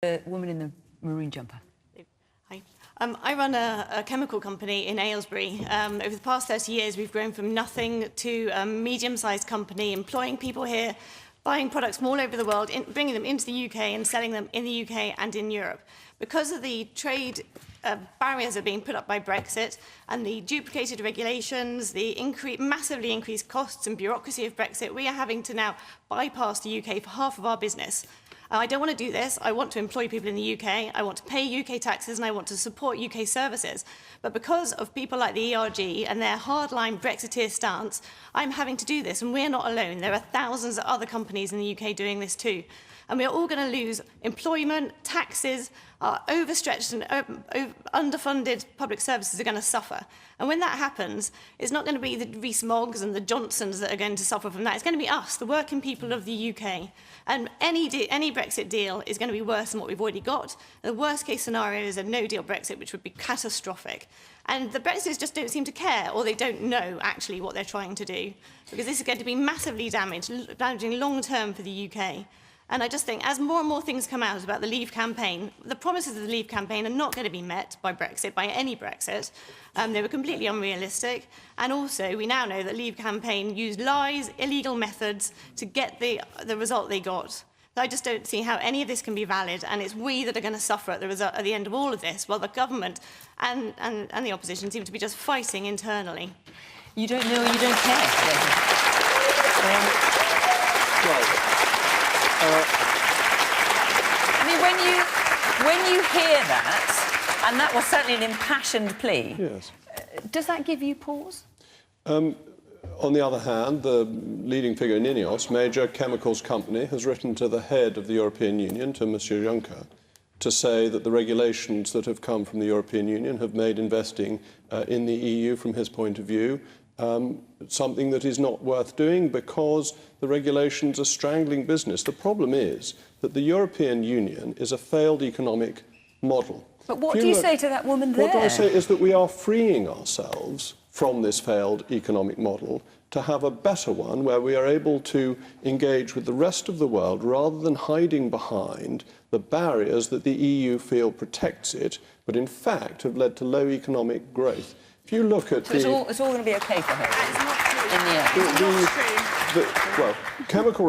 The woman in the maroon jumper. Hi. I run a chemical company in Aylesbury. Over the past 30 years, we've grown from nothing to a medium-sized company, employing people here, buying products from all over the world, bringing them into the UK and selling them in the UK and in Europe. Because of the trade barriers that are being put up by Brexit and the duplicated regulations, the massively increased costs and bureaucracy of Brexit, we are having to now bypass the UK for half of our business. I don't want to do this. I want to employ people in the UK. I want to pay UK taxes and I want to support UK services. But because of people like the ERG and their hardline Brexiteer stance, I'm having to do this, and we're not alone. There are thousands of other companies in the UK doing this too. And we're all going to lose employment, taxes, our overstretched and underfunded public services are going to suffer. And when that happens, it's not going to be the Rees-Moggs and the Johnsons that are going to suffer from that. It's going to be us, the working people of the UK. And any Brexit deal is going to be worse than what we've already got. The worst case scenario is a no-deal Brexit, which would be catastrophic. And the Brexiteers just don't seem to care, or they don't know actually what they're trying to do, because this is going to be massively damaging long-term for the UK. And I just think, as more and more things come out about the Leave campaign, the promises of the Leave campaign are not going to be met by Brexit, by any Brexit. They were completely unrealistic. And also, we now know that Leave campaign used lies, illegal methods to get the result they got. So I just don't see how any of this can be valid, and it's we that are going to suffer at the end of all of this, while the government and the opposition seem to be just fighting internally. You don't know, you don't care. I mean, when you hear that, and that was certainly an impassioned plea, yes. Does that give you pause? On the other hand, the leading figure in INEOS, major chemicals company, has written to the head of the European Union, to Monsieur Juncker, to say that the regulations that have come from the European Union have made investing in the EU, from his point of view, something that is not worth doing because the regulations are strangling business. The problem is that the European Union is a failed economic model. But what do you say to that woman there? What I say is that we are freeing ourselves from this failed economic model to have a better one where we are able to engage with the rest of the world rather than hiding behind the barriers that the EU feel protects it, but in fact have led to low economic growth. If you look at it's all going to be okay for her. That is not true. In the end. It's not true. Well, chemical